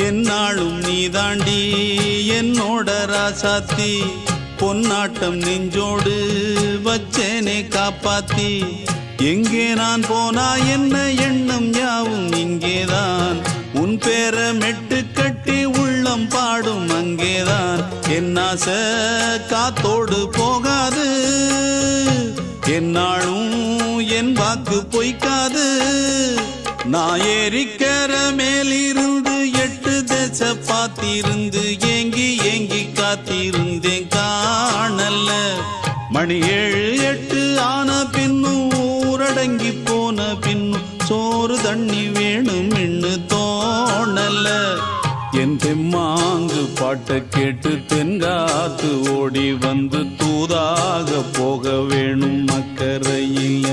என்னாலும் நீதாண்டி என்னோட ராசாத்தி பொன்னாட்டம் நெஞ்சோடு வச்சேனே காப்பாத்தி எங்கே நான் போனா என்ன எண்ணம் யாவும் இங்கேதான் உன் பேர மெட்டு கட்டி உள்ளம் பாடும் அங்கேதான் என் ஆசை காத்தோடு போகாது என்னாலும் என் வாக்கு பொய்க்காது நான் ஏறிக்கர மேலிருந்து 8 தேச பார்த்திருந்து ஏங்கி ஏங்கி காத்திருந்தேன் காணல்ல மணி 7 8 ஆன பின்னும் ஊரடங்கி போன பின்னும் சோறு தண்ணி வேணும் இன்னு தோணல என் தெம்மாங்கு பாட்டை கேட்டு தென்காத்து ஓடி வந்து தூதாக போக வேணும் அக்கறையில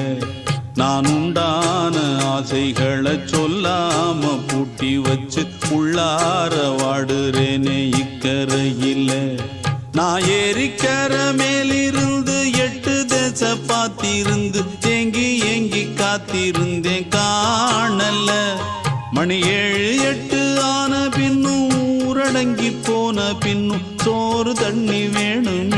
நான் உண்டான ஆசைகளை சொல்லாம பூட்டி வச்சு உள்ளார வாடுறேனே இக்கரையில நான் ஏறிக்கர மேலிருந்து 8 தேச பார்த்திருந்து ஏங்கி ஏங்கி காத்திருந்தேன் காணல மணி 7 8 ஆன பின்னும் ஊரடங்கி போன பின்னும் சோறு தண்ணி வேணும்